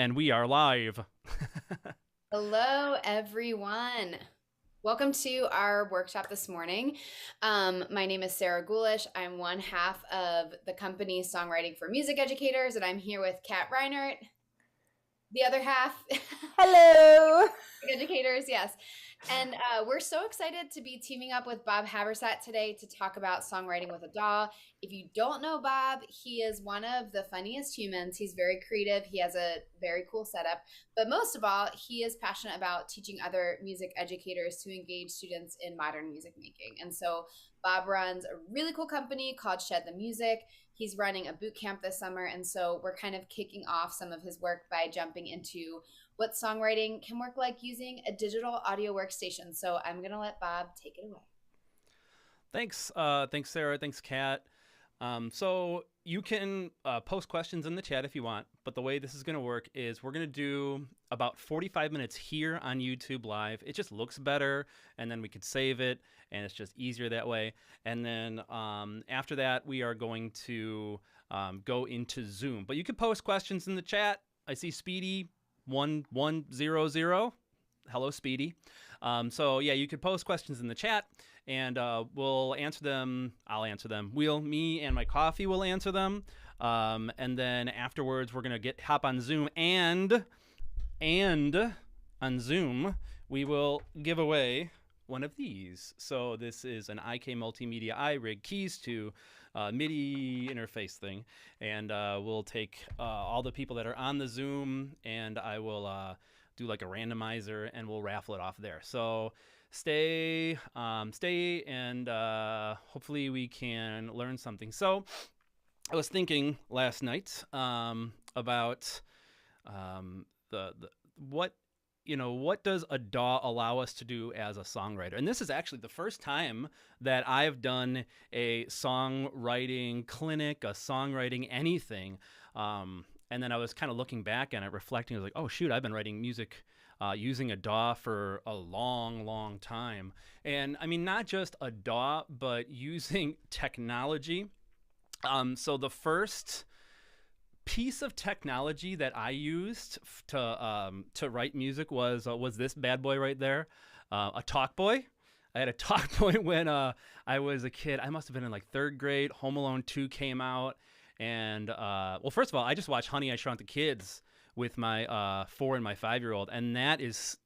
And we are live. Hello, everyone. Welcome to our workshop this morning. My name is Sarah Gulish. I'm one half of the company Songwriting for Music Educators, and I'm here with Kat Reinhert, the other half. Hello. Educators, yes. And we're so excited to be teaming up with Bob Habersat today to talk about songwriting with a DAW. If you don't know Bob, he is one of the funniest humans. He's very creative. He has a very cool setup. But most of all, he is passionate about teaching other music educators to engage students in modern music making. And so Bob runs a really cool company called Shed the Music. He's running a boot camp this summer. And so we're kind of kicking off some of his work by jumping into what songwriting can work like using a digital audio workstation. So I'm going to let Bob take it away. Thanks, Sarah. Thanks, Kat. So you can post questions in the chat if you want, but the way this is going to work is we're going to do about 45 minutes here on YouTube Live. It just looks better, and then we could save it, and it's just easier that way. And then after that, we are going to go into Zoom. But you can post questions in the chat. I see Speedy 1100. Hello, Speedy. So yeah, you could post questions in the chat, and we'll answer them. I'll answer them. Me and my coffee will answer them. And then afterwards, we're gonna hop on Zoom, and on Zoom we will give away one of these. So this is an IK Multimedia iRig keys to MIDI interface thing, and we'll take all the people that are on the Zoom, and I will do like a randomizer, and we'll raffle it off there. So stay, and hopefully we can learn something. So I was thinking last night about what does a DAW allow us to do as a songwriter? And this is actually the first time that I've done a songwriting clinic, a songwriting anything. And then I was kind of looking back and reflecting. I was like, oh, shoot, I've been writing music using a DAW for a long, long time. And I mean, not just a DAW, but using technology. So the first piece of technology that I used to write music was this bad boy right there, a Talkboy. I had a Talkboy when I was a kid. I must have been in like third grade. Home Alone 2 came out. And, well, first of all, I just watched Honey, I Shrunk the Kids with my 4 and my 5-year-old. And it's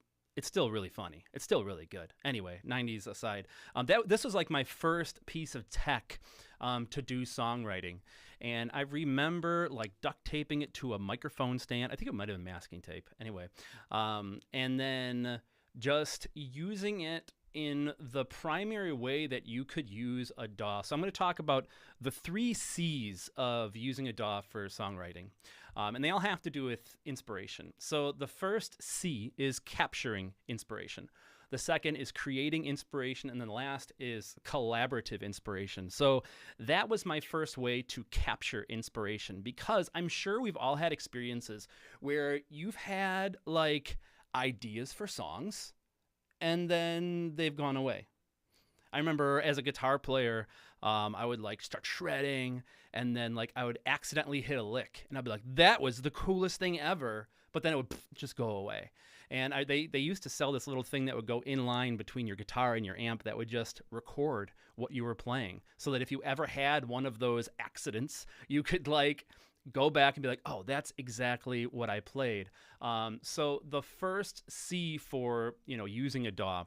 still really funny. It's still really good. Anyway, 90s aside. This was like my first piece of tech to do songwriting. And I remember like duct taping it to a microphone stand. I think it might have been masking tape. Anyway. And then just using it in the primary way that you could use a DAW. So I'm going to talk about the 3 C's of using a DAW for songwriting. And they all have to do with inspiration. So the first C is capturing inspiration. The second is creating inspiration. And then the last is collaborative inspiration. So that was my first way to capture inspiration, because I'm sure we've all had experiences where you've had like ideas for songs, and then they've gone away. I remember as a guitar player, I would like start shredding, and then like I would accidentally hit a lick, and I'd be like, that was the coolest thing ever, but then it would just go away. And they used to sell this little thing that would go in line between your guitar and your amp that would just record what you were playing, so that if you ever had one of those accidents, you could like go back and be like, oh, that's exactly what I played. So the first C for using a DAW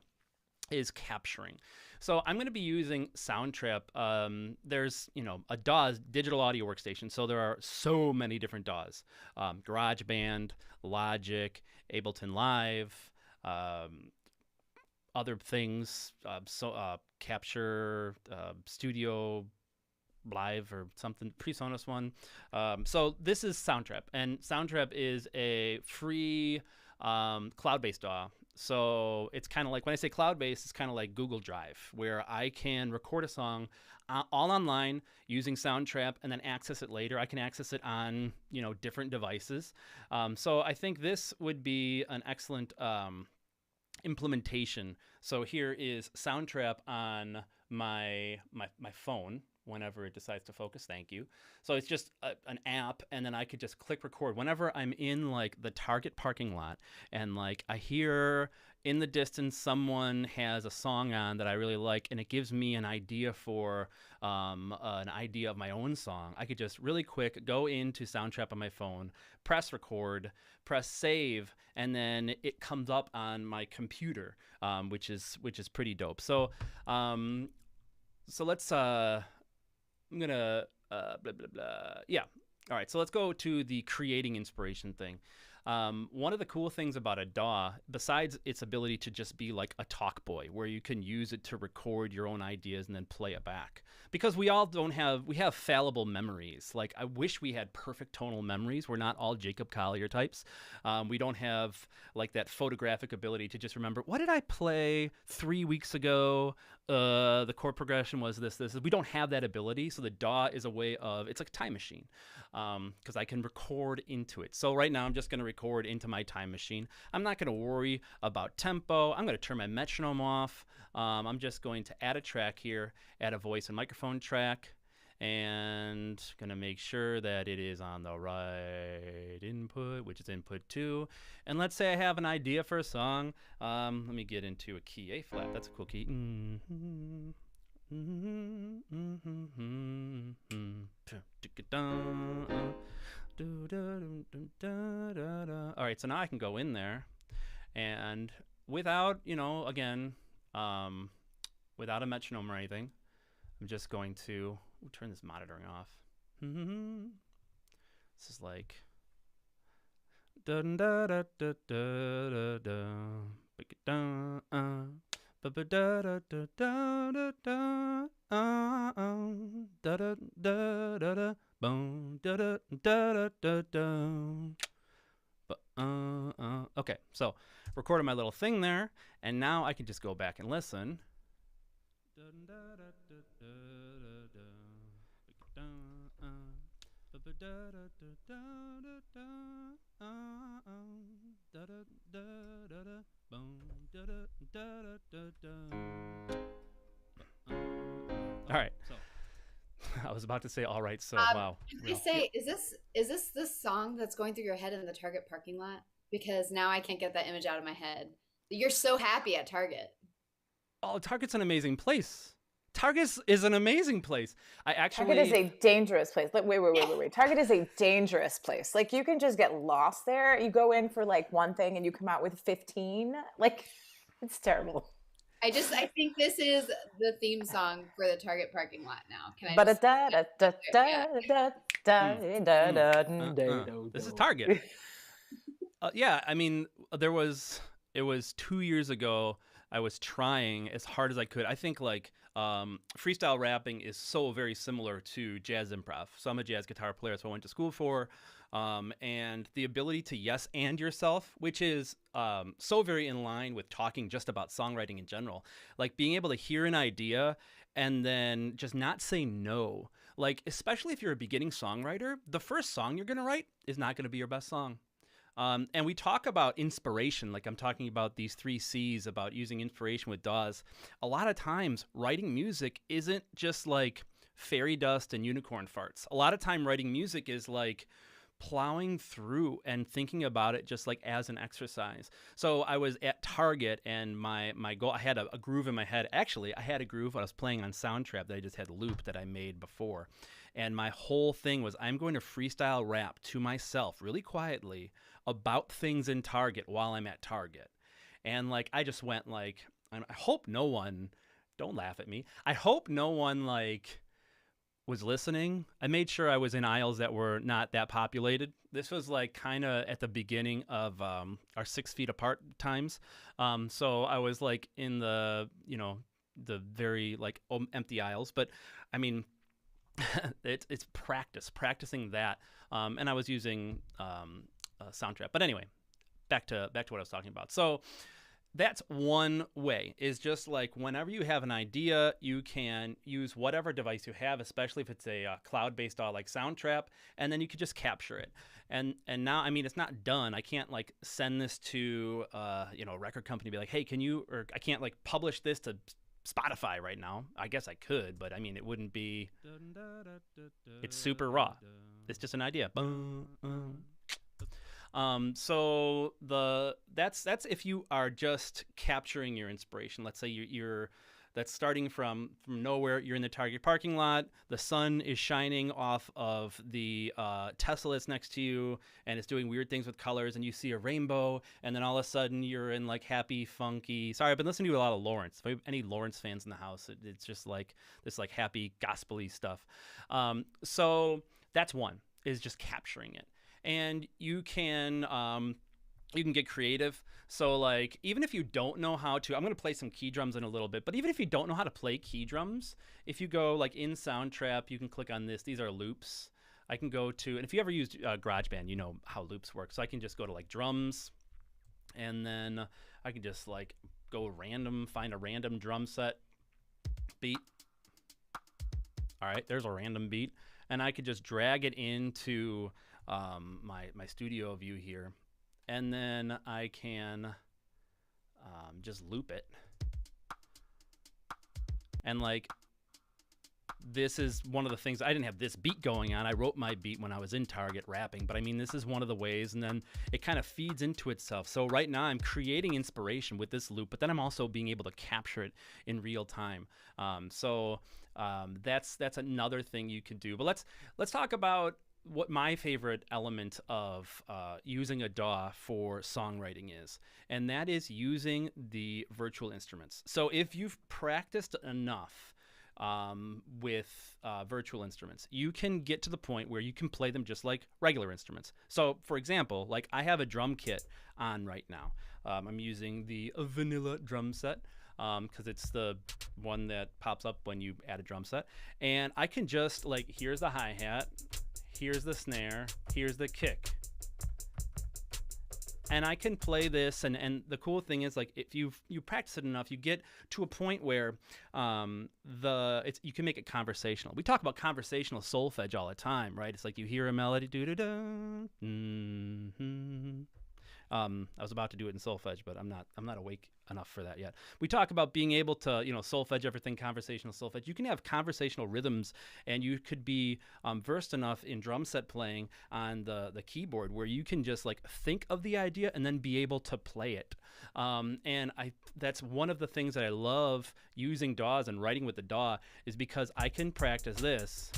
is capturing. So I'm going to be using Soundtrap. There's a DAW, digital audio workstation. So there are so many different DAWs: GarageBand, Logic, Ableton Live, other things, Capture, Studio Live or something, PreSonus one. So this is Soundtrap, and Soundtrap is a free cloud-based DAW. So it's kind of like, when I say cloud-based, it's kind of like Google Drive, where I can record a song all online using Soundtrap and then access it later. I can access it on different devices. So I think this would be an excellent implementation. So here is Soundtrap on my phone, whenever it decides to focus. Thank you. So it's just an app, and then I could just click record whenever I'm in like the Target parking lot, and like I hear in the distance someone has a song on that I really like, and it gives me an idea for an idea of my own song. I could just really quick go into Soundtrap on my phone, press record, press save, and then it comes up on my computer, which is pretty dope. So so let's I'm gonna blah blah blah. Yeah. All right. So let's go to the creating inspiration thing. One of the cool things about a DAW, besides its ability to just be like a talk boy, where you can use it to record your own ideas and then play it back, because we have fallible memories. Like, I wish we had perfect tonal memories. We're not all Jacob Collier types. We don't have like that photographic ability to just remember, what did I play 3 weeks ago? The chord progression was this. We don't have that ability. So the DAW is a way of, it's like a time machine, because I can record into it. So right now I'm just going to record into my time machine. I'm not going to worry about tempo. I'm going to turn my metronome off. I'm just going to add a track here, add a voice and microphone track, and going to make sure that it is on the right input, which is input 2. And let's say I have an idea for a song. Let me get into a key A flat. That's a cool key. All right, so now I can go in there, and without, again, without a metronome or anything, I'm just going to turn this monitoring off. This is like okay, so recorded my little thing there, and now I can just go back and listen. All right. I was about to say, all right, so wow. Can I say, is this the song that's going through your head in the Target parking lot? Because now I can't get that image out of my head. You're so happy at Target. Oh, Target's an amazing place. Target is an amazing place. Target is a dangerous place. Like, wait. Target is a dangerous place. Like, you can just get lost there. You go in for like one thing and you come out with 15. Like, it's terrible. I think this is the theme song for the Target parking lot now. Can I This is Target. Yeah, I mean, it was 2 years ago. I was trying as hard as I could. I think like freestyle rapping is so very similar to jazz improv. So I'm a jazz guitar player, so I went to school for. And the ability to yes and yourself, which is so very in line with talking just about songwriting in general. Like being able to hear an idea and then just not say no. Like, especially if you're a beginning songwriter, the first song you're going to write is not going to be your best song. And we talk about inspiration, like I'm talking about these 3 C's, about using inspiration with DAWs. A lot of times, writing music isn't just like fairy dust and unicorn farts. A lot of time, writing music is like plowing through and thinking about it just like as an exercise. So I was at Target, and my goal, I had a groove in my head. Actually, I had a groove I was playing on Soundtrap that I just had loop that I made before. And my whole thing was, I'm going to freestyle rap to myself really quietly about things in Target while I'm at Target. And like, I just went like, I hope no one, don't laugh at me, I hope no one like was listening. I made sure I was in aisles that were not that populated. This was like kind of at the beginning of our 6 feet apart times. So I was like in the, the very like empty aisles. But I mean, it's practicing that. And I was using Soundtrap. But anyway, back to what I was talking about. So that's one way, is just like whenever you have an idea, you can use whatever device you have, especially if it's a cloud-based DAW like Soundtrap, and then you could just capture it. And now, I mean, it's not done. I can't like send this to a record company and be like, hey, can you, or I can't like publish this to Spotify right now. I guess I could, but I mean, it wouldn't be. It's super raw. It's just an idea. So that's if you are just capturing your inspiration. Let's say you're that's starting from nowhere. You're in the Target parking lot. The sun is shining off of the Tesla that's next to you, and it's doing weird things with colors, and you see a rainbow, and then all of a sudden you're in like happy, funky. Sorry, I've been listening to a lot of Lawrence. If I have any Lawrence fans in the house, it's just like this like happy, gospel-y stuff. So that's one, is just capturing it. And you can get creative. So like, even if you don't know how to, I'm going to play some key drums in a little bit, but even if you don't know how to play key drums, if you go like in Soundtrap, you can click on this. These are loops. I can go to, and if you ever used GarageBand, you know how loops work. So I can just go to like drums, and then I can just like go random, find a random drum set beat. All right, there's a random beat. And I could just drag it into my studio view here. And then I can just loop it. And like, this is one of the things, I didn't have this beat going on. I wrote my beat when I was in Target rapping, but I mean, this is one of the ways, and then it kind of feeds into itself. So right now I'm creating inspiration with this loop, but then I'm also being able to capture it in real time. That's another thing you could do. But let's talk about what my favorite element of using a DAW for songwriting is, and that is using the virtual instruments. So if you've practiced enough with virtual instruments, you can get to the point where you can play them just like regular instruments. So for example, like I have a drum kit on right now. I'm using the vanilla drum set because it's the one that pops up when you add a drum set. And I can just like, here's the hi-hat, here's the snare, here's the kick. And I can play this, and the cool thing is, like, if you practice it enough, you get to a point where you can make it conversational. We talk about conversational solfege all the time, right? It's like you hear a melody, do-do-da, mm-hmm. I was about to do it in solfege, but I'm not awake enough for that yet. We talk about being able to, solfege everything, conversational solfege. You can have conversational rhythms, and you could be versed enough in drum set playing on the keyboard where you can just like think of the idea and then be able to play it. And that's one of the things that I love using DAWs and writing with the DAW, is because I can practice this.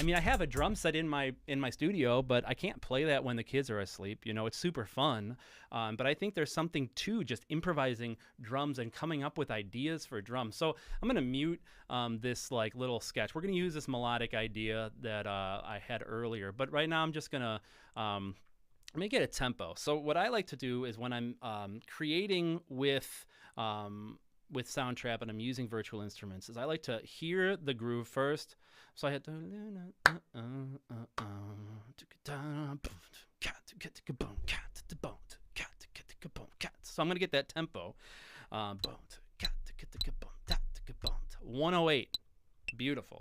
I mean, I have a drum set in my studio, but I can't play that when the kids are asleep. It's super fun. But I think there's something to just improvising drums and coming up with ideas for drums. So I'm going to mute this like little sketch. We're going to use this melodic idea that I had earlier. But right now I'm just going to make it a tempo. So what I like to do is when I'm creating with Soundtrap and I'm using virtual instruments, is I like to hear the groove first. So I had to, so I'm going to get that tempo. 108. Beautiful.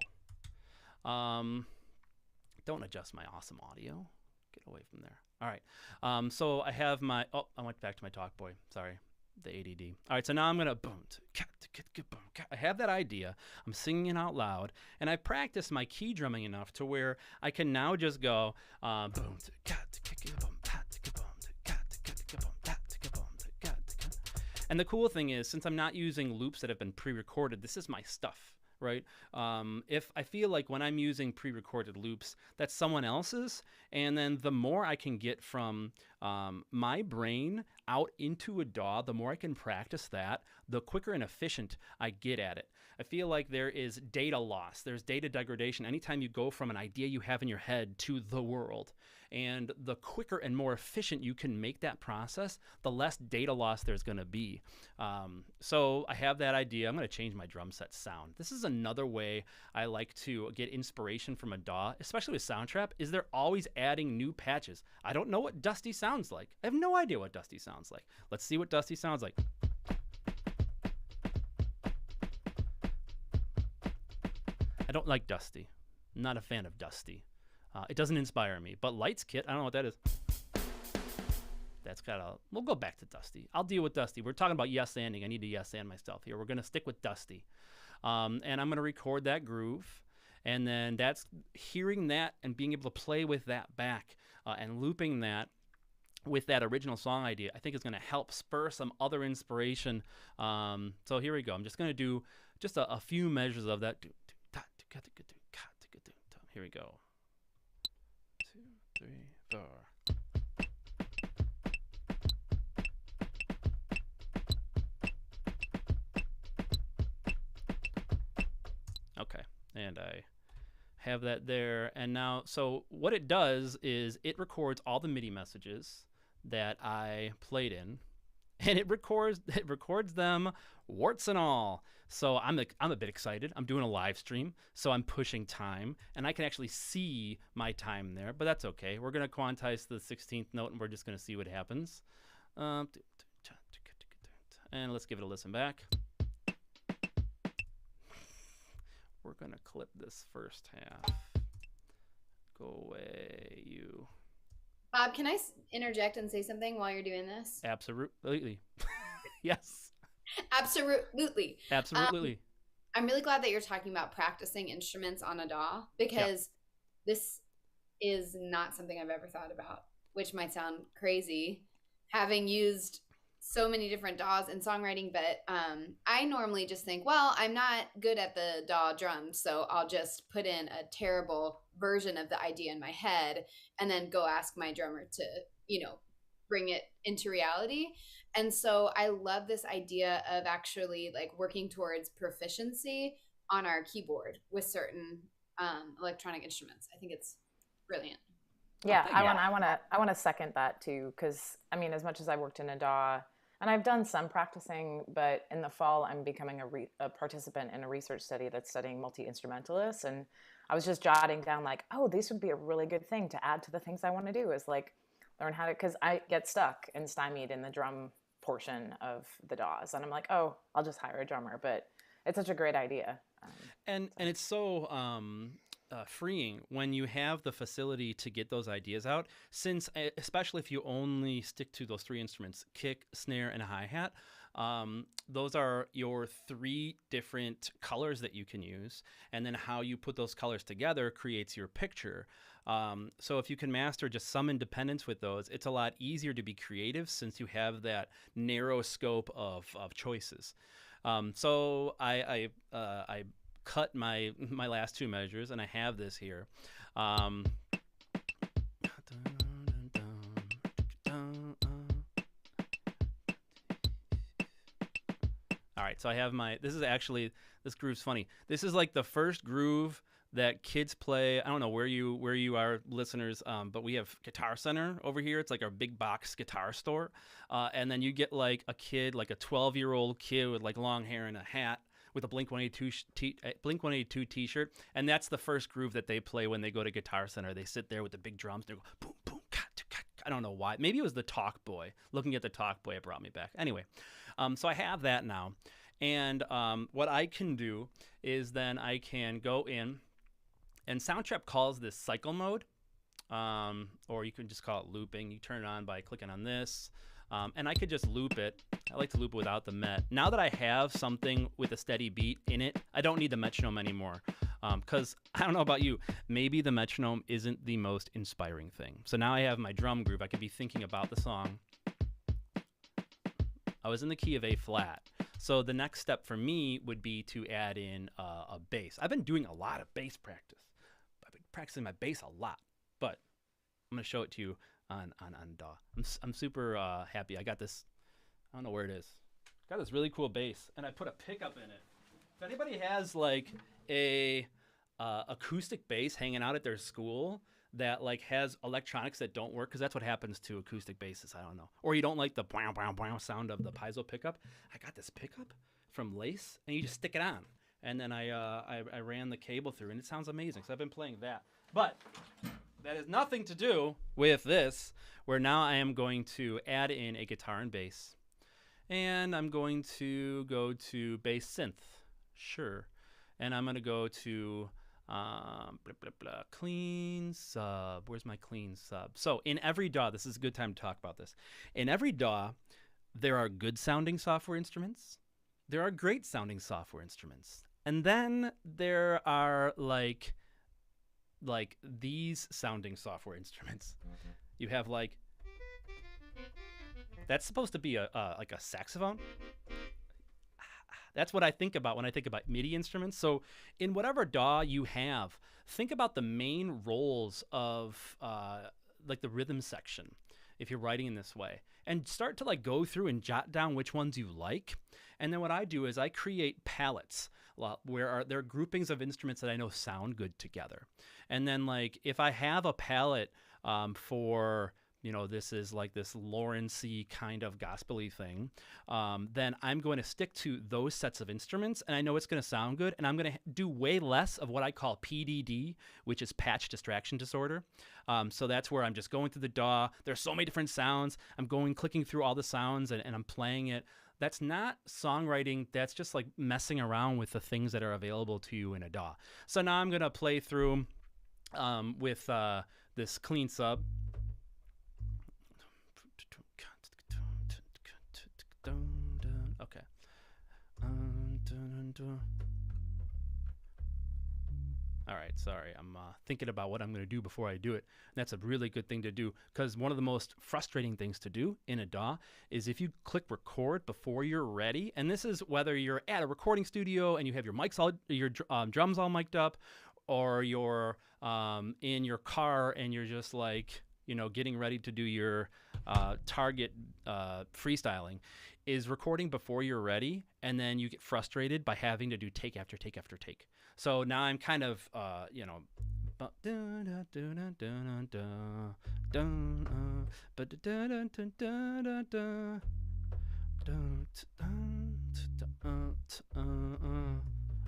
Don't adjust my awesome audio. Get away from there. All right. So I have I went back to my talk boy. Sorry. The ADD. All right, so now I'm going to boom. I have that idea. I'm singing it out loud, and I practice my key drumming enough to where I can now just go boom. And the cool thing is, since I'm not using loops that have been pre-recorded, this is my stuff, right? If I feel like when I'm using pre-recorded loops, that's someone else's, and then the more I can get from my brain out into a DAW, the more I can practice that, the quicker and efficient I get at it. I feel like there is data loss. There's data degradation anytime you go from an idea you have in your head to the world. And the quicker and more efficient you can make that process, the less data loss there's going to be. So I have that idea. I'm going to change my drum set sound. This is another way I like to get inspiration from a DAW, especially with Soundtrap, is they're always adding new patches. I don't know what Dusty sounds like. I have no idea what Dusty sounds like. Let's see what Dusty sounds like. I don't like Dusty. I'm not a fan of Dusty. It doesn't inspire me. But Lights Kit, I don't know what that is. we'll go back to Dusty. I'll deal with Dusty. We're talking about yes-anding. I need to yes-and myself here. We're going to stick with Dusty. And I'm going to record that groove. And then that's hearing that and being able to play with that back and looping that with that original song idea, I think is going to help spur some other inspiration. So here we go. I'm just going to do just a few measures of that. Here we go. 2, 3, 4. Okay, and I have that there. And now, so what it does is it records all the MIDI messages that I played in, and it records them warts and all. So I'm a bit excited. I'm doing a live stream, so I'm pushing time, and I can actually see my time there, but that's okay. We're going to quantize the 16th note, and we're just going to see what happens. And let's give it a listen back. We're going to clip this first half. Go away, you. Bob, can I interject and say something while you're doing this? Absolutely. Yes. Absolutely. Absolutely. I'm really glad that you're talking about practicing instruments on a DAW, because this is not something I've ever thought about, which might sound crazy, having used so many different DAWs in songwriting. But I normally just think, well, I'm not good at the DAW drums, so I'll just put in a terrible version of the idea in my head and then go ask my drummer to, bring it into reality. And so I love this idea of actually like working towards proficiency on our keyboard with certain electronic instruments. I think it's brilliant. Yeah, I want to second that too, because I mean, as much as I worked in a DAW, and I've done some practicing, but in the fall I'm becoming a participant in a research study that's studying multi-instrumentalists, and I was just jotting down like, oh, this would be a really good thing to add to the things I want to do, is like learn how to, because I get stuck and stymied in the drum portion of the DAWs, and I'm like, oh, I'll just hire a drummer. But it's such a great idea. And it's so freeing when you have the facility to get those ideas out, since especially if you only stick to those 3 instruments, kick, snare, and a hi-hat. Those are your 3 different colors that you can use, and then how you put those colors together creates your picture. So if you can master just some independence with those, it's a lot easier to be creative since you have that narrow scope of choices. So I cut my last 2 measures, and I have this here. All right, so I have this groove's funny. This is like the first groove that kids play. I don't know where you are, listeners, but we have Guitar Center over here. It's like our big box guitar store. And then you get like a kid, like a 12-year-old kid with like long hair and a hat, with a Blink-182 t-shirt, and that's the first groove that they play when they go to Guitar Center. They sit there with the big drums. They go boom, boom, I don't know why. Maybe it was the Talk Boy. Looking at the Talk Boy, it brought me back. Anyway, so I have that now, and what I can do is then I can go in, and Soundtrap calls this cycle mode, or you can just call it looping. You turn it on by clicking on this. And I could just loop it. I like to loop it without the met. Now that I have something with a steady beat in it, I don't need the metronome anymore. Because I don't know about you, maybe the metronome isn't the most inspiring thing. So now I have my drum groove. I could be thinking about the song. I was in the key of A flat. So the next step for me would be to add in a bass. I've been doing a lot of bass practice. I've been practicing my bass a lot, but I'm going to show it to you on DAW. I'm super happy. I got this, I don't know where it is. Got this really cool bass, and I put a pickup in it. If anybody has like a acoustic bass hanging out at their school that like has electronics that don't work, because that's what happens to acoustic basses, I don't know. Or you don't like the bow, bow, bow sound of the piezo pickup. I got this pickup from Lace, and you just stick it on. And then I ran the cable through, and it sounds amazing. So I've been playing that. But that has nothing to do with this, where now I am going to add in a guitar and bass. And I'm going to go to bass synth. Sure. And I'm going to go to Blah, blah, blah. Clean sub. Where's my clean sub? So in every DAW, this is a good time to talk about this. In every DAW, there are good sounding software instruments. There are great sounding software instruments. And then there are like these sounding software instruments. You have like, that's supposed to be a like a saxophone. That's what I think about when I think about MIDI instruments. So in whatever DAW you have, think about the main roles of like the rhythm section if you're writing in this way, and start to like go through and jot down which ones you like. And then what I do is I create palettes where there are groupings of instruments that I know sound good together. And then like if I have a palette for, you know, this is like this Lawrence-y kind of gospel-y thing, then I'm going to stick to those sets of instruments, and I know it's going to sound good, and I'm going to do way less of what I call PDD, which is patch distraction disorder. So that's where I'm just going through the DAW. There's so many different sounds. I'm clicking through all the sounds, and I'm playing it. That's not songwriting. That's just like messing around with the things that are available to you in a DAW. So now I'm going to play through with this clean sub. Okay. All right, sorry. I'm thinking about what I'm going to do before I do it. And that's a really good thing to do, because one of the most frustrating things to do in a DAW is if you click record before you're ready, and this is whether you're at a recording studio and you have your mics all, your drums all mic'd up, or you're in your car and you're just like, you know, getting ready to do your target freestyling, is recording before you're ready, and then you get frustrated by having to do take after take after take. So now I'm kind of, you know, all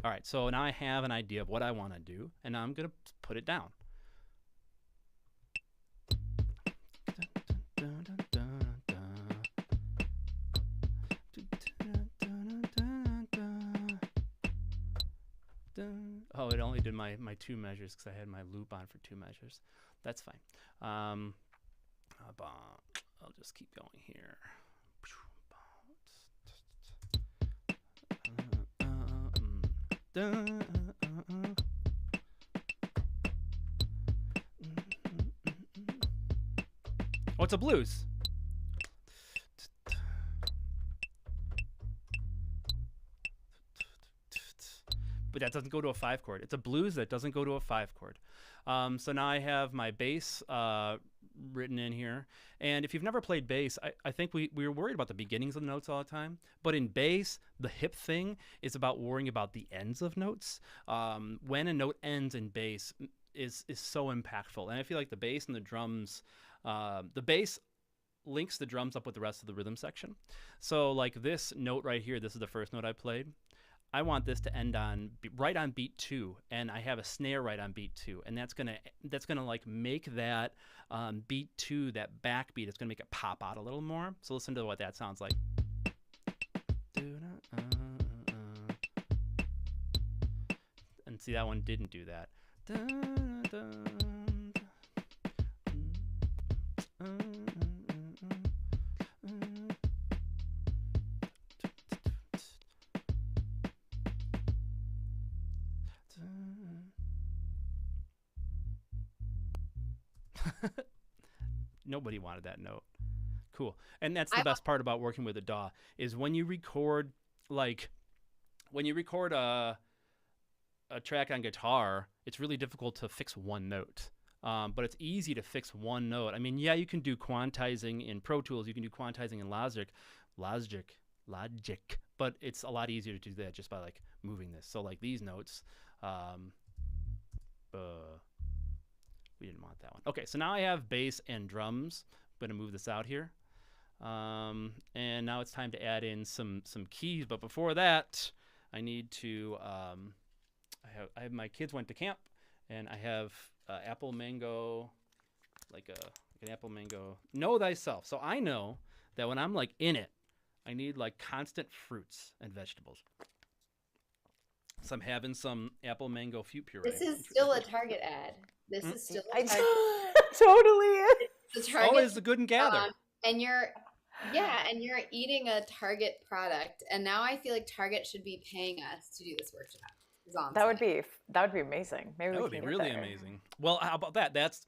right, so now I have an idea of what I want to do, and now I'm going to put it down. Oh, it only did my two measures because I had my loop on for two measures. That's fine. I'll just keep going here. Oh, it's a blues. But that doesn't go to a 5 chord. It's a blues that doesn't go to a 5 chord. So now I have my bass written in here. And if you've never played bass, I think we were worried about the beginnings of the notes all the time. But in bass, the hip thing is about worrying about the ends of notes. When a note ends in bass is so impactful. And I feel like the bass and the drums, the bass links the drums up with the rest of the rhythm section. So like this note right here, this is the first note I played. I want this to end on right on beat 2, and I have a snare right on beat 2, and that's gonna like make that beat 2, that backbeat, it's gonna make it pop out a little more. So listen to what that sounds like. And see, that one didn't do that. Nobody wanted that note. Cool. And that's the best part about working with a DAW is when you record, like when you record a track on guitar, it's really difficult to fix one note. But it's easy to fix one note. I mean, yeah, you can do quantizing in Pro Tools, you can do quantizing in Logic, but it's a lot easier to do that just by like moving this. So like these notes, we didn't want that one. Okay, so now I have bass and drums. I'm gonna move this out here. And now it's time to add in some keys. But before that, I need to, I have my kids went to camp, and I have apple mango, like an apple mango. Know thyself. So I know that when I'm like in it, I need like constant fruits and vegetables. So I'm having some apple mango fruit puree. This is still a Target ad. This is still a Target. Totally is. The Target. Always the good and gather. And you're eating a Target product, and now I feel like Target should be paying us to do this workshop. That would be amazing. Maybe that would be really amazing. Well, how about that? That's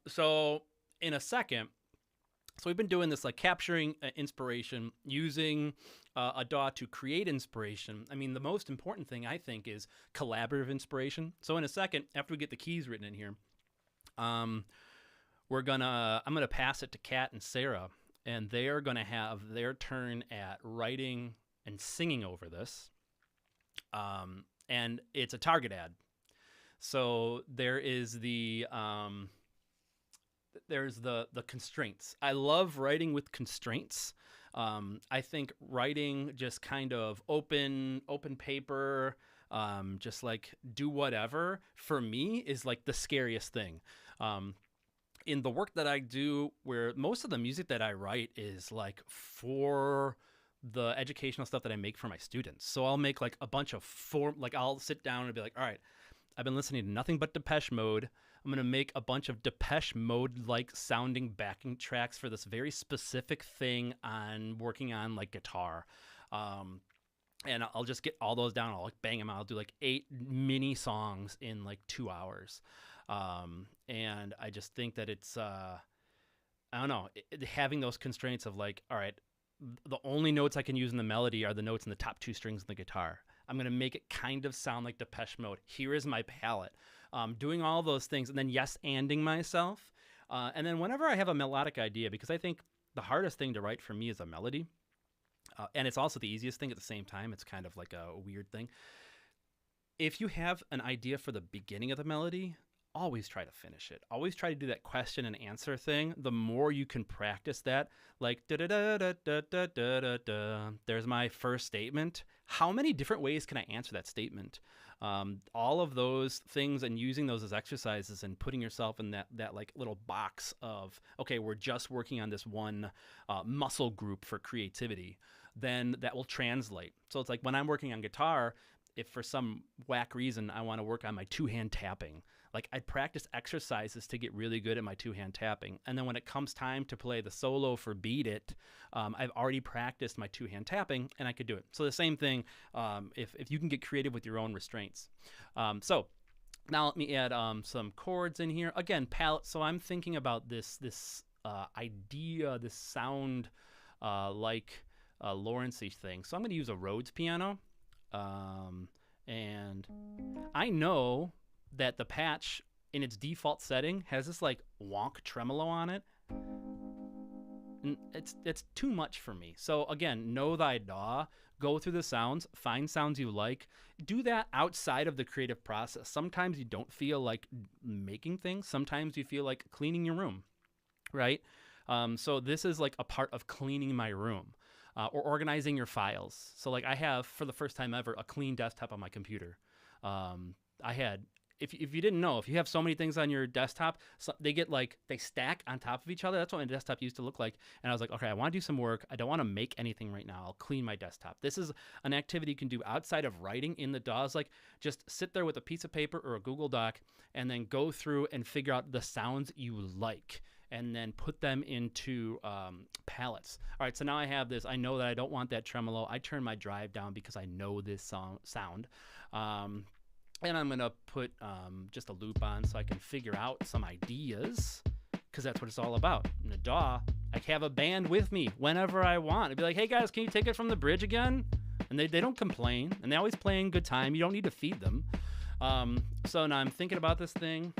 so in a second. So we've been doing this, like capturing inspiration, using a DAW to create inspiration. I mean, the most important thing I think is collaborative inspiration. So in a second, after we get the keys written in here, I'm gonna pass it to Kat and Sarah, and they are gonna have their turn at writing and singing over this. And it's a Target ad. So there is the constraints. I love writing with constraints. I think writing just kind of open paper, just like do whatever, for me is like the scariest thing. In the work that I do, where most of the music that I write is like for the educational stuff that I make for my students. So I'll make like a bunch of I'll sit down and be like, all right, I've been listening to nothing but Depeche Mode. I'm going to make a bunch of Depeche Mode-like sounding backing tracks for this very specific thing on working on like guitar. And I'll just get all those down. I'll like bang them out. I'll do like 8 mini songs in like 2 hours. And I just think that it's, I don't know, having those constraints of like, all right, the only notes I can use in the melody are the notes in the top 2 strings of the guitar. I'm going to make it kind of sound like Depeche Mode. Here is my palette. Doing all those things, and then yes-anding myself. And then whenever I have a melodic idea, because I think the hardest thing to write for me is a melody. And it's also the easiest thing at the same time. It's kind of like a weird thing. If you have an idea for the beginning of the melody, always try to finish it. Always try to do that question and answer thing. The more you can practice that, like da da da da da da da da da. There's my first statement. How many different ways can I answer that statement? All of those things, and using those as exercises and putting yourself in that like little box of, okay, we're just working on this one muscle group for creativity, then that will translate. So it's like when I'm working on guitar, if for some whack reason I want to work on my 2-hand tapping, like I practice exercises to get really good at my 2-hand tapping. And then when it comes time to play the solo for Beat It, I've already practiced my 2-hand tapping and I could do it. So the same thing, if you can get creative with your own restraints. So now let me add some chords in here. Again, palette. So I'm thinking about this idea, this sound like Lawrence-y thing. So I'm going to use a Rhodes piano. And I know that the patch in its default setting has this like wonk tremolo on it. And it's too much for me. So again, know thy DAW, go through the sounds, find sounds you like, do that outside of the creative process. Sometimes you don't feel like making things. Sometimes you feel like cleaning your room, right? So this is like a part of cleaning my room. Or organizing your files. So like I have, for the first time ever, a clean desktop on my computer. I had, if you didn't know, if you have so many things on your desktop, they stack on top of each other. That's what my desktop used to look like. And I was like, okay, I want to do some work. I don't want to make anything right now. I'll clean my desktop. This is an activity you can do outside of writing in the DAWs. Like just sit there with a piece of paper or a Google Doc and then go through and figure out the sounds you like, and then put them into palettes. All right, so now I have this. I know that I don't want that tremolo. I turn my drive down because I know this sound. And I'm going to put just a loop on so I can figure out some ideas, because that's what it's all about. In a DAW, I have a band with me whenever I want. I'd be like, hey, guys, can you take it from the bridge again? And they don't complain, and they always play in good time. You don't need to feed them. So now I'm thinking about this thing.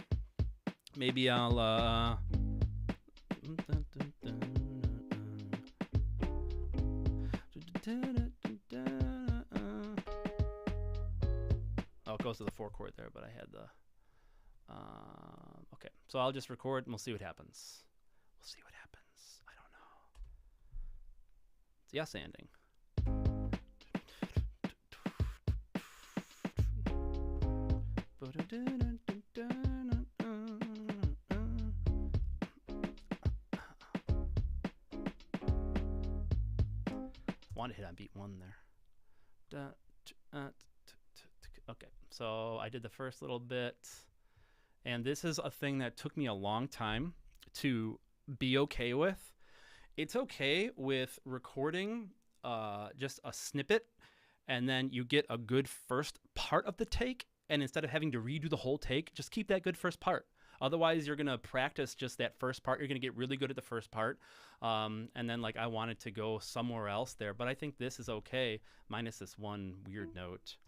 Maybe I'll... Oh, it goes to the 4 chord there, but I had the... okay, so I'll just record and we'll see what happens. We'll see what happens. I don't know. It's yes-anding. Want to hit on beat 1 there. So I did the first little bit, and this is a thing that took me a long time to be okay with. It's okay with recording just a snippet, and then you get a good first part of the take, and instead of having to redo the whole take, just keep that good first part. Otherwise, you're going to practice just that first part. You're going to get really good at the first part. And then, like, I wanted to go somewhere else there. But I think this is okay, minus this one weird note.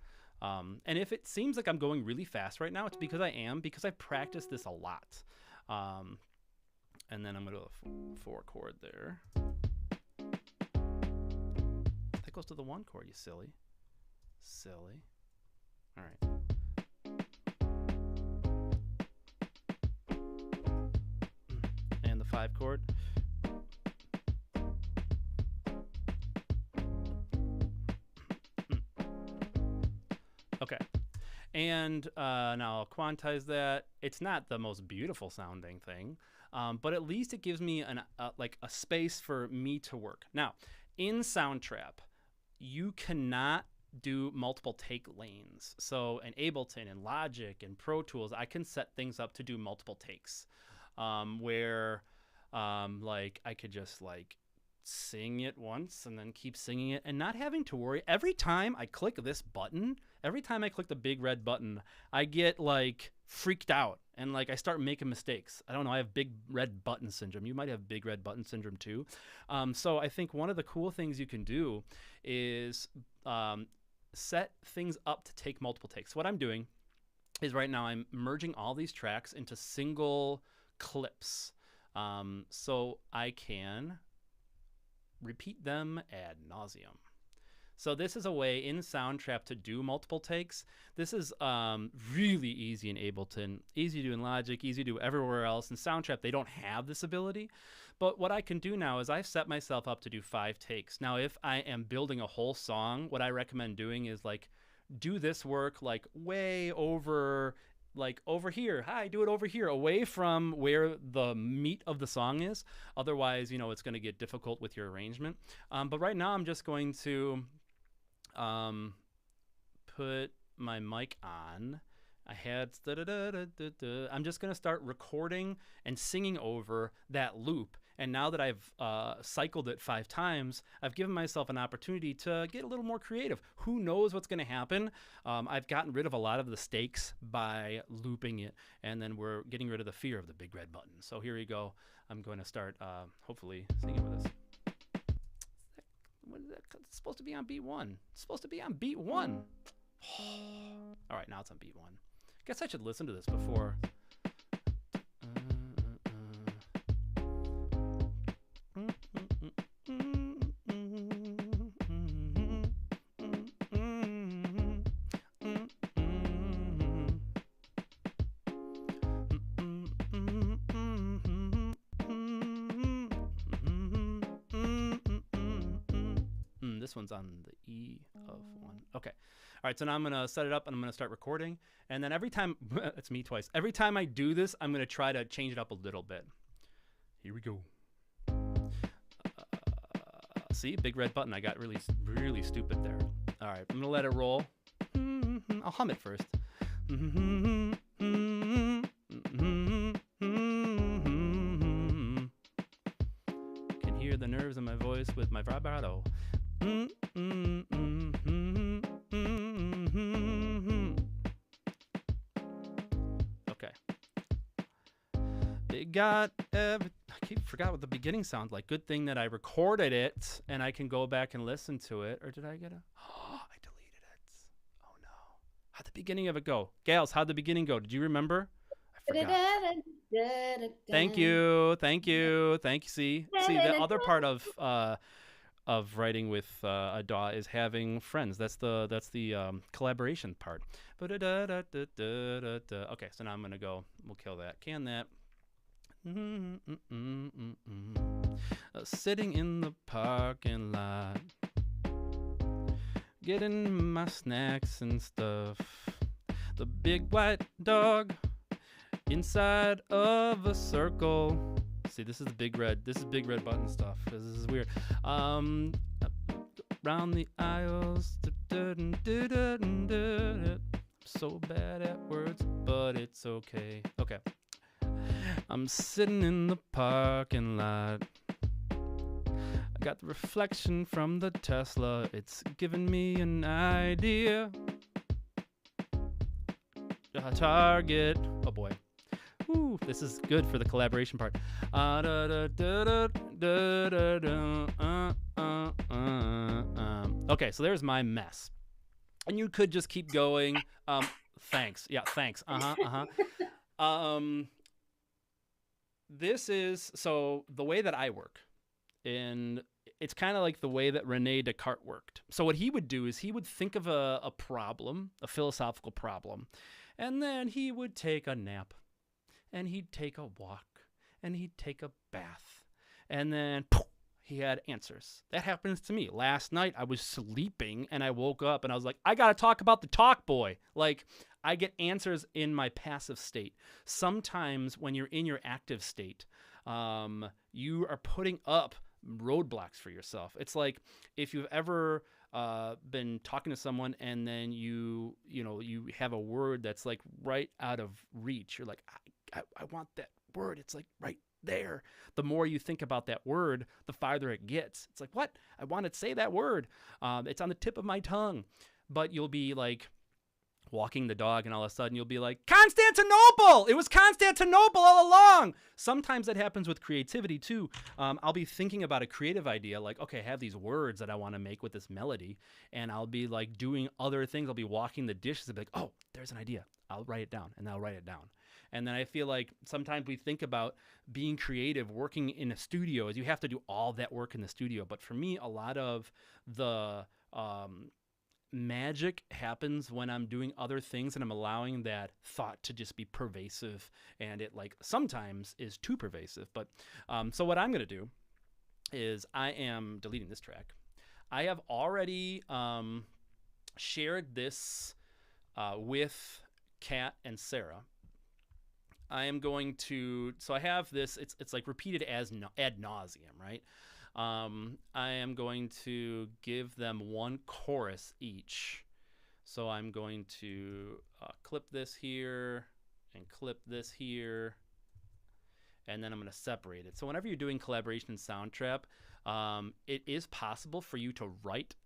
And if it seems like I'm going really fast right now, it's because I am, because I've practiced this a lot. And then I'm going to do a 4 chord there. That goes to the 1 chord, you silly. Silly. All right. And the 5 chord. Okay. And now I'll quantize that. It's not the most beautiful sounding thing, but at least it gives me like a space for me to work. Now, in Soundtrap, you cannot do multiple take lanes. So in Ableton and Logic and Pro Tools, I can set things up to do multiple takes, where like I could just like sing it once and then keep singing it and not having to worry. Every time I click this button, every time I click the big red button, I get like freaked out and like I start making mistakes. I don't know, I have big red button syndrome. You might have big red button syndrome too. So I think one of the cool things you can do is set things up to take multiple takes. What I'm doing is right now I'm merging all these tracks into single clips, so I can repeat them ad nauseum. So this is a way in Soundtrap to do multiple takes. This is really easy in Ableton, easy to do in Logic, easy to do everywhere else. In Soundtrap, they don't have this ability. But what I can do now is I've set myself up to do 5 takes. Now, if I am building a whole song, what I recommend doing is like do this work like way over, like over here. Hi, do it over here, away from where the meat of the song is. Otherwise, you know, it's going to get difficult with your arrangement. But right now, I'm just going to put my mic on. I had I'm just going to start recording and singing over that loop. And now that I've cycled it 5 times, I've given myself an opportunity to get a little more creative. Who knows what's going to happen? I've gotten rid of a lot of the stakes by looping it, and then we're getting rid of the fear of the big red button. So here you go. I'm going to start, hopefully, singing with this. It's supposed to be on beat 1. It's supposed to be on beat 1. All right, now it's on beat 1. Guess I should listen to this before. This one's on the E of 1. Okay. All right, so now I'm going to set it up and I'm going to start recording. And then every time, it's me twice. Every time I do this, I'm going to try to change it up a little bit. Here we go. See, big red button. I got really, really stupid there. All right, I'm going to let it roll. I'll hum it first. Can hear the nerves in my voice with my vibrato. Okay. They got I forgot what the beginning sounds like. Good thing that I recorded it and I can go back and listen to it. Or did I get I deleted it. Oh no. How'd the beginning of it go? Gals, how'd the beginning go? Did you remember? I forgot. Thank you. Thank you. Thank you. See, the other part of writing with a DAW is having friends. That's the collaboration part. Okay, so now I'm gonna go. We'll kill that. Can that. Sitting in the parking lot, getting my snacks and stuff. The big white dog inside of a circle. See, this is the big red. This is big red button stuff. This is weird. Around the aisles. so bad at words, but it's okay. Okay. I'm sitting in the parking lot. I got the reflection from the Tesla. It's giving me an idea. Target. Oh boy. Ooh, this is good for the collaboration part. Okay, so there's my mess. And you could just keep going. Thanks. Yeah, thanks. This is, so the way that I work, and it's kind of like the way that Rene Descartes worked. So what he would do is he would think of a problem, a philosophical problem, and then he would take a nap, and he'd take a walk, and he'd take a bath, and then poof, he had answers. That happens to me. Last night I was sleeping and I woke up and I was like, I got to talk about the talk boy. Like, I get answers in my passive state. Sometimes when you're in your active state, you are putting up roadblocks for yourself. It's like if you've ever been talking to someone and then you have a word that's like right out of reach. You're like, I want that word. It's like right there. The more you think about that word, the farther it gets. It's like, what? I want to say that word. It's on the tip of my tongue. But you'll be like walking the dog and all of a sudden you'll be like, Constantinople! It was Constantinople all along! Sometimes that happens with creativity too. I'll be thinking about a creative idea, like, okay, I have these words that I want to make with this melody, and I'll be like doing other things. I'll be washing the dishes and be like, oh, there's an idea. I'll write it down, and I'll write it down. And then I feel like sometimes we think about being creative, working in a studio, as you have to do all that work in the studio. But for me, a lot of the magic happens when I'm doing other things and I'm allowing that thought to just be pervasive, and it like sometimes is too pervasive. But so what I'm going to do is I am deleting this track. I have already shared this with Kat and Sarah. I am going to, so I have this, it's like repeated as ad nauseum, right? I am going to give them one chorus each. So I'm going to clip this here and clip this here, and then I'm going to separate it. So whenever you're doing collaboration in Soundtrap, it is possible for you to write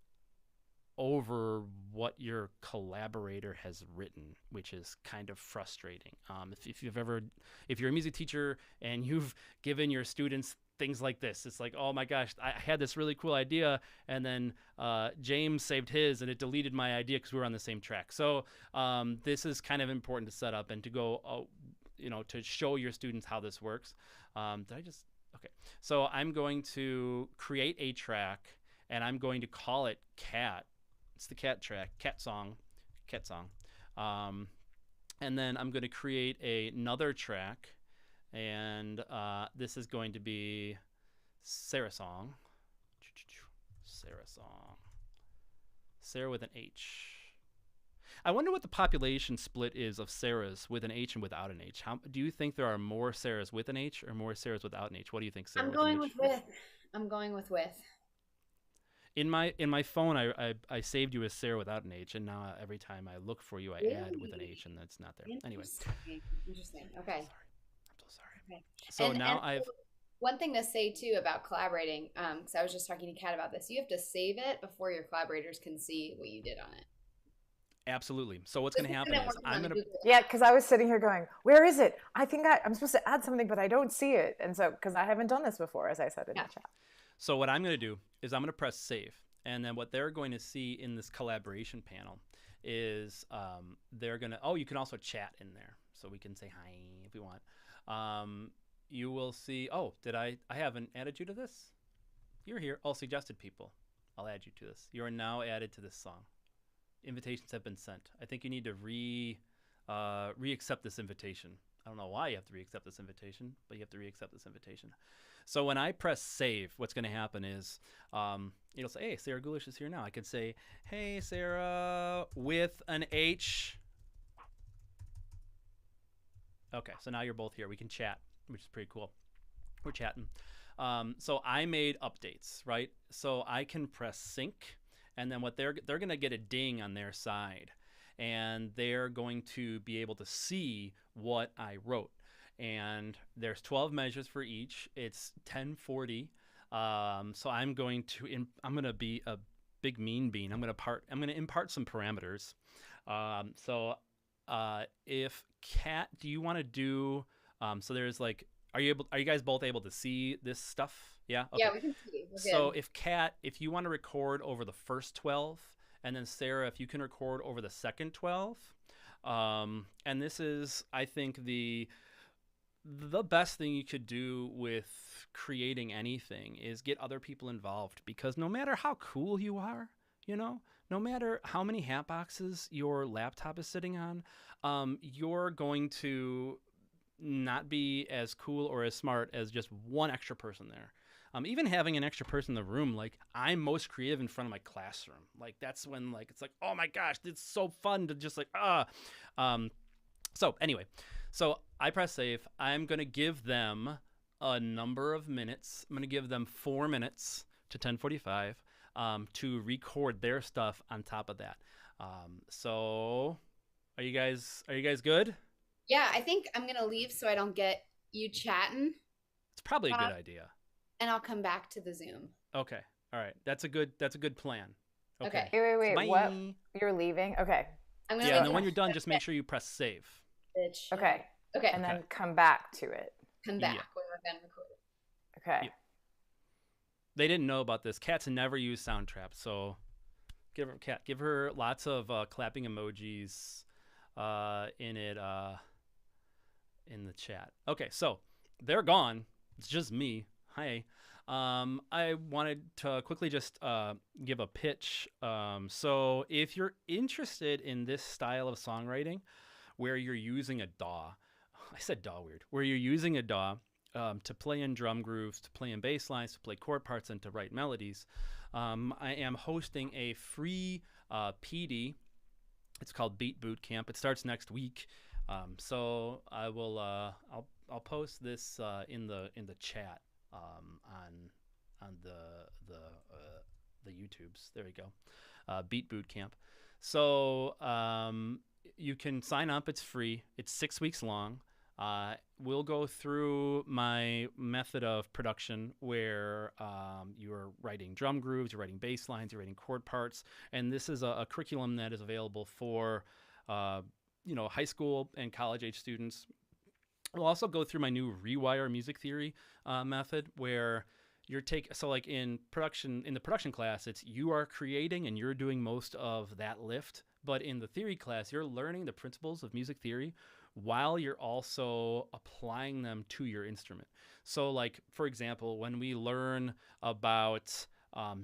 over what your collaborator has written, which is kind of frustrating. If you're a music teacher and you've given your students things like this, it's like, oh my gosh, I had this really cool idea, and then James saved his and it deleted my idea because we were on the same track. So this is kind of important to set up and to go, to show your students how this works. Okay. So I'm going to create a track and I'm going to call it Cat. It's the Cat track, Cat song. And then I'm going to create another track, and this is going to be Sarah song. Sarah with an H. I wonder what the population split is of Sarahs with an H and without an H. Do you think there are more Sarahs with an H or more Sarahs without an H? What do you think, Sarah? I'm going with with. In my phone, I saved you as Sarah without an H, and now every time I look for you, I add with an H, and that's not there. Anyway. Interesting. Okay. I'm so sorry. Okay. So now I've... One thing to say, too, about collaborating, because I was just talking to Kat about this, you have to save it before your collaborators can see what you did on it. Absolutely. So what's going to happen is I'm going to... Yeah, because I was sitting here going, where is it? I think I'm supposed to add something, but I don't see it. And so, because I haven't done this before, as I said in the chat. So what I'm going to do is I'm going to press save. And then what they're going to see in this collaboration panel is they're going to... Oh, you can also chat in there. So we can say hi if we want. You will see... Oh, I haven't added you to this? You're here. Oh, suggested people. I'll add you to this. You are now added to this song. Invitations have been sent. I think you need to re-accept this invitation. I don't know why you have to re-accept this invitation, but you have to re-accept this invitation. So when I press save, what's going to happen is it'll say, hey, Sarah Gulish is here now. I could say, hey, Sarah, with an H. Okay, so now you're both here. We can chat, which is pretty cool. We're chatting. So I made updates, right? So I can press sync, and then what they're going to get a ding on their side. and they're going to be able to see what I wrote. And there's 12 measures for each. It's 10/40. So I'm going to be a big mean bean. I'm going to impart some parameters. So if Kat, do you want to do? So there's like, are you guys both able to see this stuff? Yeah. Okay. Yeah, we can see. We're So good. if Kat, if you want to record over the first 12, and then Sarah, if you can record over the second 12, and this is, I think, the best thing you could do with creating anything is get other people involved, because no matter how cool you are, no matter how many hat boxes your laptop is sitting on, you're going to not be as cool or as smart as just one extra person there. Even having an extra person in the room, like, I'm most creative in front of my classroom. Like, that's when, like, it's like, oh my gosh, it's so fun to just like, So anyway, so I press save. I'm going to give them a number of minutes. I'm going to give them 4 minutes to 10:45 to record their stuff on top of that. So are you guys good? Yeah, I think I'm going to leave so I don't get you chatting, It's probably a good idea. and I'll come back to the Zoom. Okay. All right. That's a good plan. Okay. Wait. Bye. What? You're leaving? Okay. I'm going to Yeah, and then when you're done, just make sure you press save. bitch. Okay. Okay. And then come back to it. Come back Yeah. when we're done recording. Okay. Yeah. They didn't know about this. Kat's never used Soundtrap, so give her lots of clapping emojis in it in the chat. Okay, so they're gone. It's just me. Hi. I wanted to quickly just give a pitch. So if you're interested in this style of songwriting, where you're using a DAW, I said DAW weird, where you're using a DAW to play in drum grooves, to play in bass lines, to play chord parts, and to write melodies, I am hosting a free PD. It's called Beat Boot Camp. It starts next week. So I will I'll post this in the chat on the YouTubes. There we go. Beat Boot Camp. So you can sign up. It's free. It's 6 weeks long. We'll go through my method of production where you're writing drum grooves, you're writing bass lines, you're writing chord parts, and this is a curriculum that is available for high school and college age students. We'll also go through my new rewire music theory method, where so like in the production class, it's you are creating and you're doing most of that lift. But in the theory class, you're learning the principles of music theory while you're also applying them to your instrument. So like, for example, when we learn about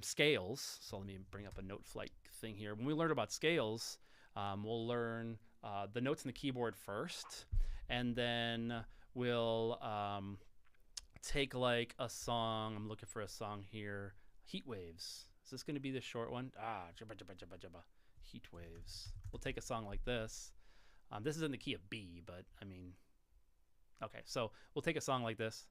scales, so let me bring up a note flight thing here. When we learn about scales, we'll learn the notes in the keyboard first, and then we'll take like a song. I'm looking for a song here. Heat Waves. Is this going to be the short one? Jabba, jabba, jabba, jabba. Heat Waves. We'll take a song like this. This is in the key of B, but I mean, okay. So we'll take a song like this,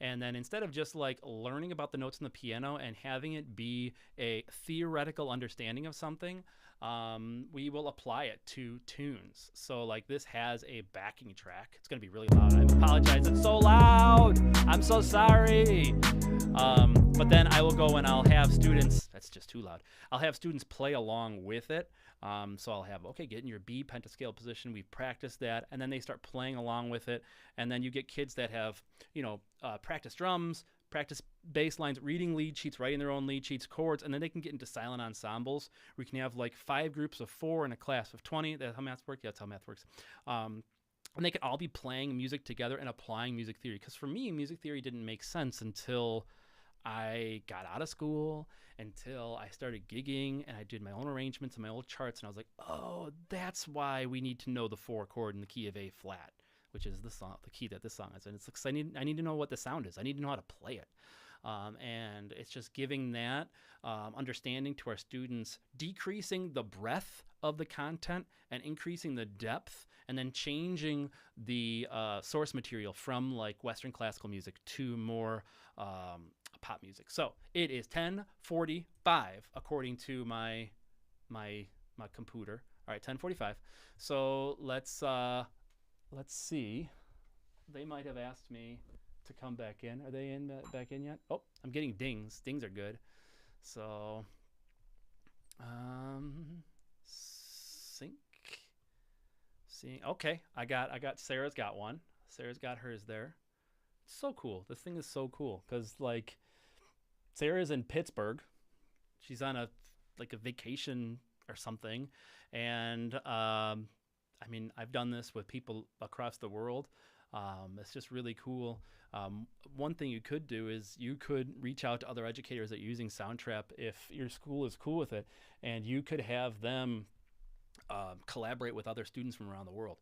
and then instead of just like learning about the notes on the piano and having it be a theoretical understanding of something, we will apply it to tunes. So like this has a backing track. It's going to be really loud. I apologize. It's so loud. I'm so sorry. But then I will go and I'll have students, that's just too loud. I'll have students play along with it. So I'll have, okay, get in your B pentascale position. We've practiced that. And then they start playing along with it. And then you get kids that have, practice drums, practice bass lines, reading lead sheets, writing their own lead sheets, chords, and then they can get into silent ensembles. We can have like 5 groups of 4 in a class of 20. That's how math works. Yeah, that's how math works. And they can all be playing music together and applying music theory. Because for me, music theory didn't make sense until I got out of school, until I started gigging and I did my own arrangements and my old charts. And I was like, oh, that's why we need to know the 4 chord in the key of A flat, which is the key that this song is. And it's like, I need to know what the sound is. I need to know how to play it. And it's just giving that understanding to our students, decreasing the breadth of the content and increasing the depth, and then changing the source material from like Western classical music to more pop music. So it is 10:45 according to my computer. All right, 10:45. So let's see. They might have asked me to come back in. Are they back in yet? Oh, I'm getting dings. Dings are good. So sync. Seeing. Okay, I got Sarah's got one. Sarah's got hers there. It's so cool. This thing is so cool because like Sarah's in Pittsburgh. She's on a vacation or something, and I mean, I've done this with people across the world. It's just really cool. One thing you could do is you could reach out to other educators that are using Soundtrap if your school is cool with it, and you could have them collaborate with other students from around the world,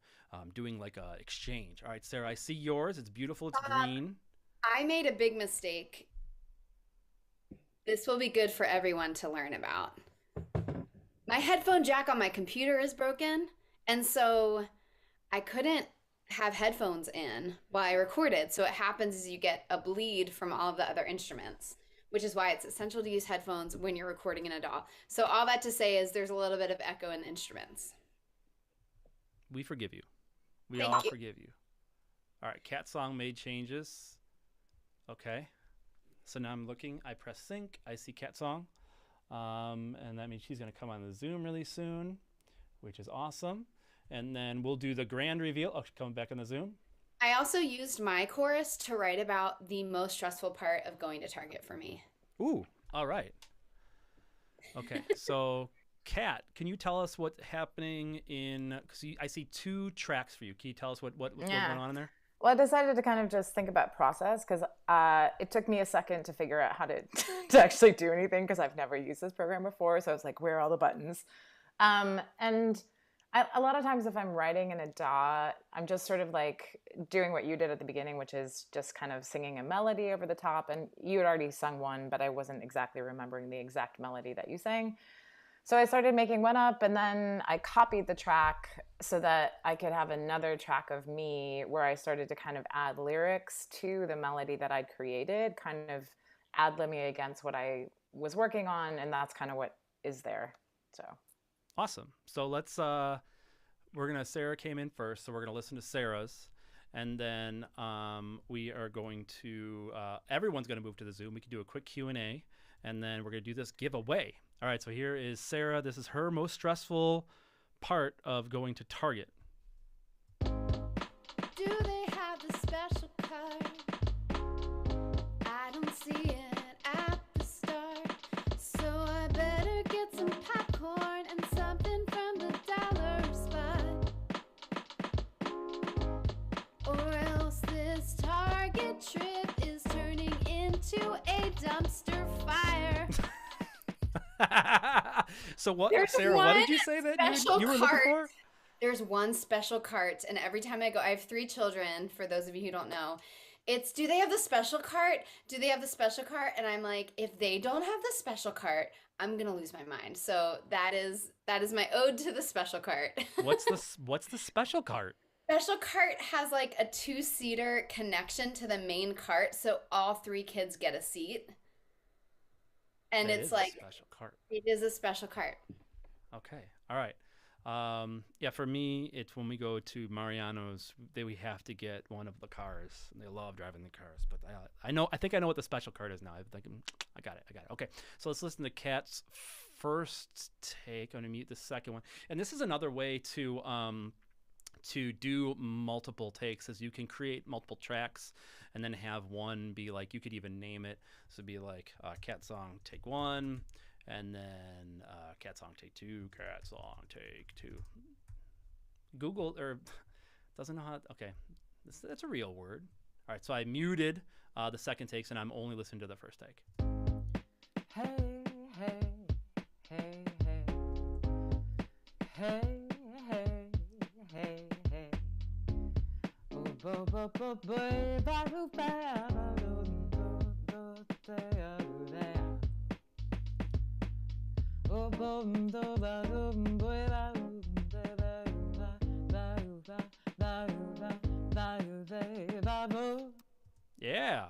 doing like a exchange. All right, Sarah, I see yours. It's beautiful. It's green. I made a big mistake. This will be good for everyone to learn about. My headphone jack on my computer is broken, and so I couldn't have headphones in while I recorded. So what happens is you get a bleed from all of the other instruments, which is why it's essential to use headphones when you're recording in a DAW. So all that to say is there's a little bit of echo in the instruments. We forgive you. We Thank all you. forgive you. All right, Cat Song made changes. Okay. So now I'm looking. I press sync. I see Cat Song. And that means she's going to come on the Zoom really soon, which is awesome. And then we'll do the grand reveal. Oh, she's coming back on the Zoom. I also used my chorus to write about the most stressful part of going to Target for me. Ooh, all right. Okay, so Kat, can you tell us what's happening in, because I see 2 tracks for you. Can you tell us what's going on in there? Well, I decided to kind of just think about process because it took me a second to figure out how to to actually do anything because I've never used this program before. So I was like, where are all the buttons? And a lot of times if I'm writing in a DAW, I'm just sort of like doing what you did at the beginning, which is just kind of singing a melody over the top. And you had already sung one, but I wasn't exactly remembering the exact melody that you sang. So I started making one up, and then I copied the track so that I could have another track of me where I started to kind of add lyrics to the melody that I'd created, kind of ad-libbing against what I was working on, and that's kind of what is there. So awesome. So let's Sarah came in first, so we're gonna listen to Sarah's, and then we are going to everyone's gonna move to the Zoom. We can do a quick Q&A, and then we're gonna do this giveaway. All right, so here is Sarah. This is her most stressful part of going to Target. Do they have the special card? I don't see it at the start. So I better get some popcorn and something from the dollar spot. Or else this Target trip is turning into a dumpster fire. So what, There's Sarah, what did you say that you were looking for? There's one special cart, and every time I go, I have 3 children, for those of you who don't know. It's, do they have the special cart? Do they have the special cart? And I'm like, if they don't have the special cart, I'm going to lose my mind. So that is my ode to the special cart. What's the special cart? Special cart has like a 2-seater connection to the main cart, so all 3 kids get a seat. And That it's is like, a special cart. it is a special cart. Okay. All right. Yeah, for me, it's when we go to Mariano's, we have to get one of the cars. They love driving the cars, but I think I know what the special cart is now. I got it. Okay, so let's listen to Kat's first take. I'm gonna mute the second one, and this is another way to do multiple takes, is you can create multiple tracks and then have one be like, you could even name it. So it'd be like Cat Song Take 1. And then Cat Song Take 2, Cat Song Take 2. Google doesn't know how. Okay, that's a real word. All right, so I muted the second takes, and I'm only listening to the first take. hey, hey, hey, hey, hey, hey, hey, hey. Oh, bo, bo, bo, boy, ba, do, ba, ba, do, do, do, do, do. Yeah.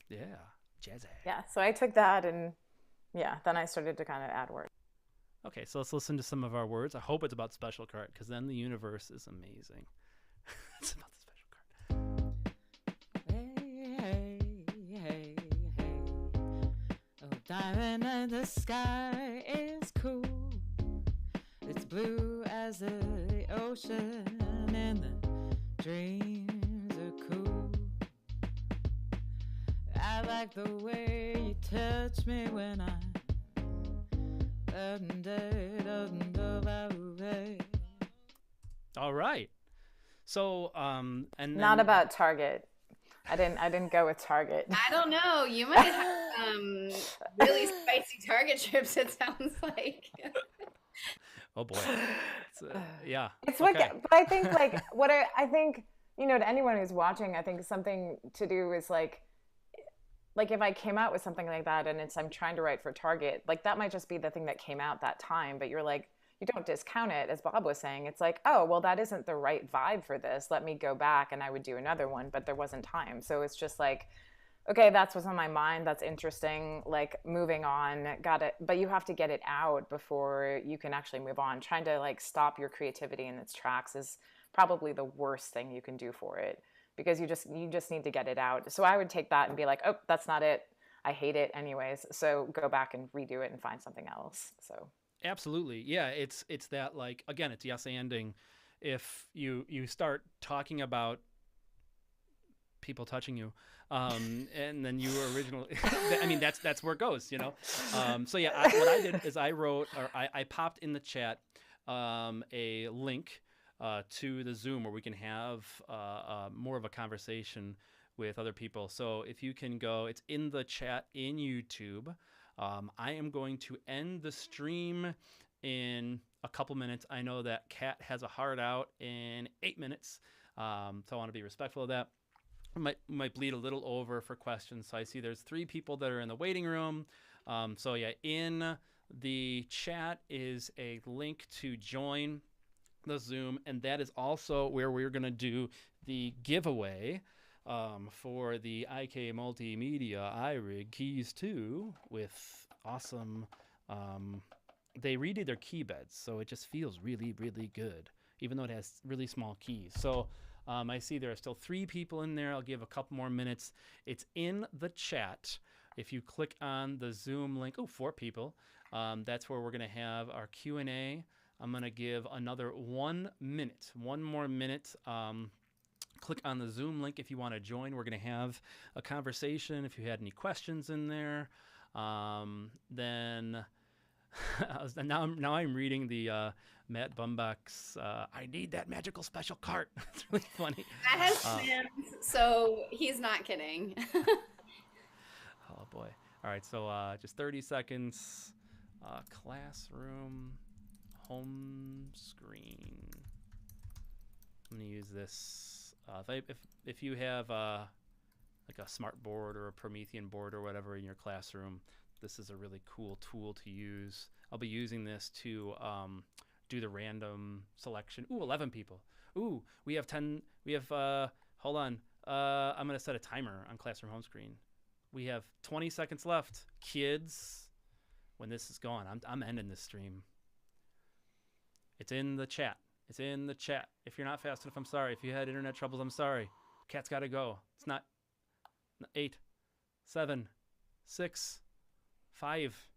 Yeah. Jazzy. Yeah, so I took that and then I started to kind of add words. Okay, so let's listen to some of our words. I hope it's about special cart, because then the universe is amazing. It's about the special cart. Hey, hey, hey, hey. Oh, diamond in the sky is cool. It's blue as the ocean, and the dreams are cool. I like the way you touch me when I'm All right. So, and Not about Target. I didn't go with Target. I don't know. You might have really spicy Target chips, it sounds like. Oh boy. Yeah. It's okay. like, but I think like I think, to anyone who's watching, I think something to do is like if I came out with something like that and I'm trying to write for Target, like that might just be the thing that came out that time, but you're like, you don't discount it, as Bob was saying. It's like, oh, well, that isn't the right vibe for this. Let me go back and I would do another one, but there wasn't time. So it's just like, okay, that's what's on my mind. That's interesting. Like moving on, got it. But you have to get it out before you can actually move on. Trying to like stop your creativity in its tracks is probably the worst thing you can do for it, because you just need to get it out. So I would take that and be like, oh, that's not it. I hate it anyways. So go back and redo it and find something else. So absolutely. Yeah. It's that, like, again, it's yes anding. If you start talking about people touching you, and then you were originally, I mean, that's where it goes, So yeah, what I did is I popped in the chat a link to the Zoom where we can have more of a conversation with other people. So if you can go, it's in the chat in YouTube. I am going to end the stream in a couple minutes. I know that Kat has a hard out in 8 minutes, so I want to be respectful of that. Might bleed a little over for questions. So I see there's 3 people that are in the waiting room. So yeah, in the chat is a link to join the Zoom, and that is also where we're going to do the giveaway for the IK Multimedia iRig Keys 2 with awesome, they redid their key beds, so it just feels really, really good, even though it has really small keys. So I see there are still 3 people in there. I'll give a couple more minutes. It's in the chat. If you click on the Zoom link, 4 people. That's where we're going to have our Q&A. I'm going to give another 1 minute, one more minute. Click on the Zoom link if you want to join. We're going to have a conversation. If you had any questions in there, then now I'm reading the Matt Bumbach's I need that magical special cart. It's really funny. That has plans, so he's not kidding. Oh boy. All right, so just 30 seconds. Classroom home screen. I'm gonna use this. If you have like a smart board or a Promethean board or whatever in your classroom, this is a really cool tool to use. I'll be using this to do the random selection. 11 people. We have 10. We have, hold on. I'm going to set a timer on Classroom Home Screen. We have 20 seconds left. Kids, when this is gone, I'm ending this stream. It's in the chat. It's in the chat. If you're not fast enough, I'm sorry. If you had internet troubles, I'm sorry. Cat's got to go. It's not 8, 7, 6, 5,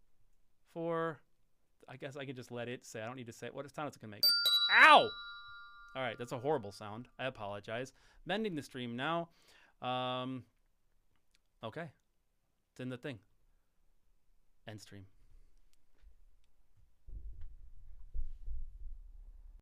4. I guess I could just let it say. I don't need to say it. What sound is it going to make? Ow! All right, that's a horrible sound. I apologize. Mending the stream now. Okay. It's in the thing. End stream.